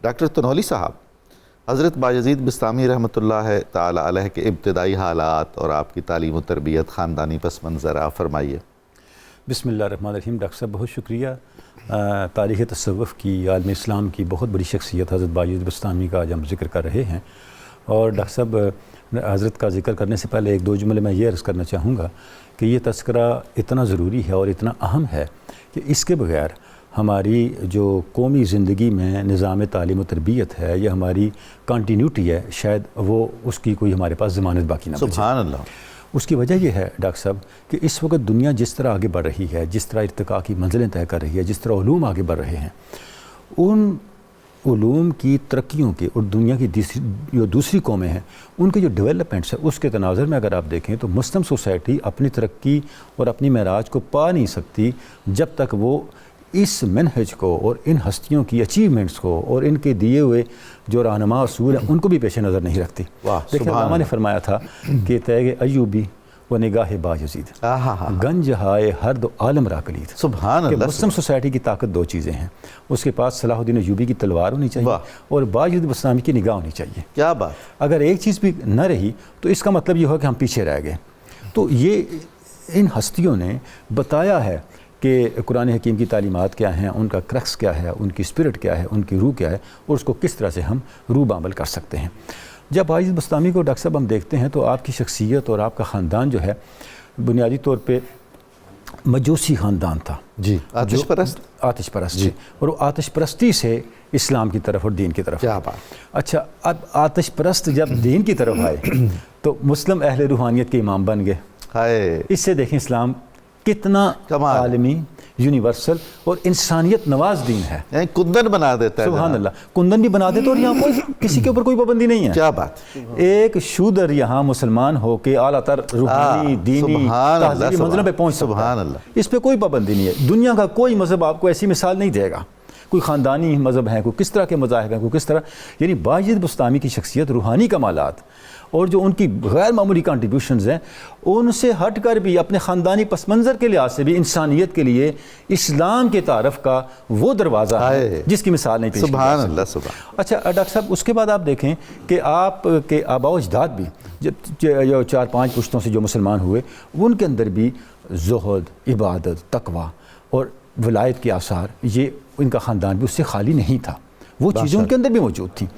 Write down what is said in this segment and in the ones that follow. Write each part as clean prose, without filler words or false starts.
Doctor Tanoli صاحب، حضرت Bayazid Bastami رحمۃ اللہ تعالی علیہ کے ابتدائی حالات اور آپ کی تعلیم و تربیت، خاندانی پس منظر آپ فرمائیے۔ بسم اللہ الرحمن الرحیم۔ ڈاکٹر صاحب بہت شکریہ۔ تاریخ تصوف کی، عالم اسلام کی بہت بڑی شخصیت حضرت بایزید بسطامی کا آج ہم ذکر کر رہے ہیں، اور ڈاکٹر صاحب حضرت کا ذکر کرنے سے پہلے ایک دو جملے میں یہ عرض کرنا چاہوں گا کہ یہ تذکرہ اتنا ضروری ہے اور اتنا اہم ہے کہ اس کے بغیر ہماری جو قومی زندگی میں نظام تعلیم و تربیت ہے یا ہماری کنٹینیوٹی ہے، شاید وہ اس کی کوئی ہمارے پاس ضمانت باقی نہ بچے۔ سبحان اللہ۔ اس کی وجہ یہ ہے ڈاکٹر صاحب کہ اس وقت دنیا جس طرح آگے بڑھ رہی ہے، جس طرح ارتقاء کی منزلیں طے کر رہی ہے، جس طرح علوم آگے بڑھ رہے ہیں، ان علوم کی ترقیوں کے اور دنیا کی جو دوسری قومیں ہیں ان کے جو ڈیولپمنٹس ہیں اس کے تناظر میں اگر آپ دیکھیں تو مسلم سوسائٹی اپنی ترقی اور اپنی معراج کو پا نہیں سکتی جب تک وہ اس منہج کو اور ان ہستیوں کی اچیومنٹس کو اور ان کے دیے ہوئے جو رہنما اصول ہیں ان کو بھی پیش نظر نہیں رکھتی۔ دیکھیں علامہ نے فرمایا تھا کہ تیغ ایوبی و نگاہ بایزید گنج ہائے ہر دو عالم را کلید۔ سبحان اللہ۔ مسلم سوسائٹی کی طاقت دو چیزیں ہیں، اس کے پاس صلاح الدین ایوبی کی تلوار ہونی چاہیے اور بایزید بسطامی کی نگاہ ہونی چاہیے۔ کیا بات! اگر ایک چیز بھی نہ رہی تو اس کا مطلب یہ ہو کہ ہم پیچھے رہ گئے۔ تو یہ ان ہستیوں نے بتایا ہے کہ قرآن حکیم کی تعلیمات کیا ہیں، ان کا کرکس کیا ہے، ان کی اسپرٹ کیا ہے، ان کی روح کیا ہے، اور اس کو کس طرح سے ہم روح بعمل کر سکتے ہیں۔ جب بایزید بسطامی کو ڈاکٹر صاحب ہم دیکھتے ہیں تو آپ کی شخصیت اور آپ کا خاندان جو ہے بنیادی طور پہ مجوسی خاندان تھا۔ جی، آتش پرست۔ آتش پرست جی، اور وہ آتش پرستی سے اسلام کی طرف اور دین کی طرف۔ کیا بات! اچھا، اب آتش پرست جب دین کی طرف آئے تو مسلم اہل روحانیت کے امام بن گئے۔ ہائے! اس سے دیکھیں اسلام کتنا عالمی، یونیورسل اور انسانیت نواز دین ہے۔ یعنی کندن بنا دیتا ہے۔ سبحان اللہ، کندن بھی بنا دیتا، اور یہاں کوئی کسی کے اوپر کوئی پابندی نہیں ہے۔ کیا بات! ایک شودر یہاں مسلمان ہو کے اعلیٰ تر روحانی، دینی، تہذیبی منزلوں پہ پہنچ سکتا ہے۔ سبحان اللہ۔ اس پہ کوئی پابندی نہیں ہے۔ دنیا کا کوئی مذہب آپ کو ایسی مثال نہیں دے گا۔ کوئی خاندانی مذہب ہے، کوئی کس طرح کے مذاہب ہیں، کوئی کس طرح، یعنی بایزید بسطامی کی شخصیت، روحانی کمالات اور جو ان کی غیر معمولی کنٹریبیوشنز ہیں، ان سے ہٹ کر بھی اپنے خاندانی پس منظر کے لحاظ سے بھی انسانیت کے لیے اسلام کے تعارف کا وہ دروازہ ہے جس کی مثال نہیں پیش کی جا سکتی۔ سبحان اللہ، سبحان۔ اچھا ڈاکٹر صاحب، اس کے بعد آپ دیکھیں کہ آپ کے آباء و اجداد بھی جو 4-5 پشتوں سے جو مسلمان ہوئے، ان کے اندر بھی زہد، عبادت، تقوی اور ولایت کے آثار، یہ ان کا خاندان بھی اس سے خالی نہیں تھا، وہ چیزیں ان کے اندر بھی موجود تھیں۔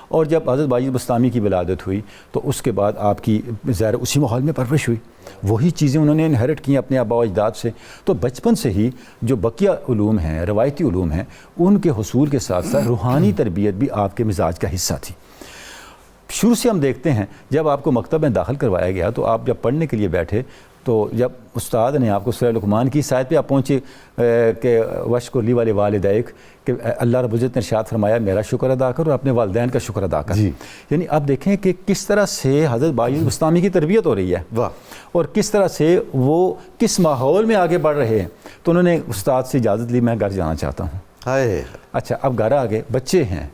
اور جب حضرت بایزید بسطامی کی ولادت ہوئی تو اس کے بعد آپ کی ظاہر اسی ماحول میں پرورش ہوئی، وہی چیزیں انہوں نے انہیرٹ کی اپنے آباء و اجداد سے۔ تو بچپن سے ہی جو بقیہ علوم ہیں، روایتی علوم ہیں، ان کے حصول کے ساتھ ساتھ روحانی تربیت بھی آپ کے مزاج کا حصہ تھی۔ شروع سے ہم دیکھتے ہیں جب آپ کو مکتب میں داخل کروایا گیا تو آپ جب پڑھنے کے لیے بیٹھے تو جب استاد نے آپ کو سورہ لقمان کی آیت پہ آپ پہنچے کہ وشکر لی والے والدیک، کہ اللہ رب العزت نے ارشاد فرمایا میرا شکر ادا کر اور اپنے والدین کا شکر ادا کر۔ یعنی آپ دیکھیں کہ کس طرح سے حضرت بایزید بسطامی کی تربیت ہو رہی ہے اور کس طرح سے وہ کس ماحول میں آگے بڑھ رہے ہیں۔ تو انہوں نے استاد سے اجازت لی، میں گھر جانا چاہتا ہوں۔ اچھا، اب گھر آگے بچے ہیں،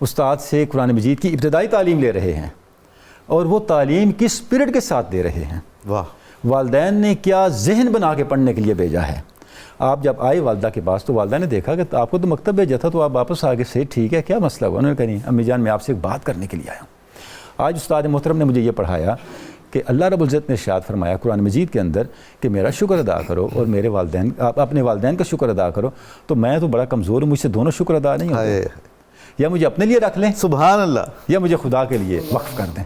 استاد سے قرآن مجید کی ابتدائی تعلیم لے رہے ہیں اور وہ تعلیم کس اسپرٹ کے ساتھ دے رہے ہیں۔ والدین نے کیا ذہن بنا کے پڑھنے کے لیے بھیجا ہے۔ آپ جب آئے والدہ کے پاس تو والدہ نے دیکھا کہ آپ کو تو مکتب بھیجا تھا تو آپ واپس آگے سے، ٹھیک ہے کیا مسئلہ ہوا؟ انہوں نے کہا نہیں امی جان، میں آپ سے ایک بات کرنے کے لیے آیا ہوں۔ آج استاد محترم نے مجھے یہ پڑھایا کہ اللہ رب العزت نے ارشاد فرمایا قرآن مجید کے اندر کہ میرا شکر ادا کرو اور میرے والدین، آپ اپنے والدین کا شکر ادا کرو۔ تو میں تو بڑا کمزور ہوں، مجھ سے دونوں شکر ادا نہیں ہوتے، یا مجھے اپنے لیے رکھ لیں سبحان اللہ، یا مجھے خدا کے لیے وقف کر دیں۔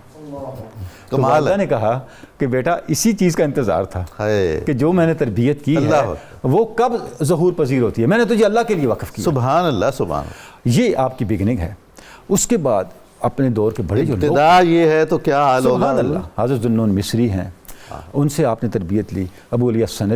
تو والدہ نے کہا کہ بیٹا اسی چیز کا انتظار تھا کہ جو میں نے تربیت کی ہے وہ کب ظہور پذیر ہوتی ہے، میں نے تجھے اللہ کے لیے وقف کیا۔ سبحان اللہ، سبحان اللہ۔ یہ آپ کی بگننگ ہے۔ اس کے بعد اپنے دور کے بڑے جو لوگ، ابتدا یہ ہے تو کیا حال ہوگا۔ سبحان اللہ، حضرت ذو النون مصری ہیں، ان سے آپ نے تربیت لی، ابو علی السند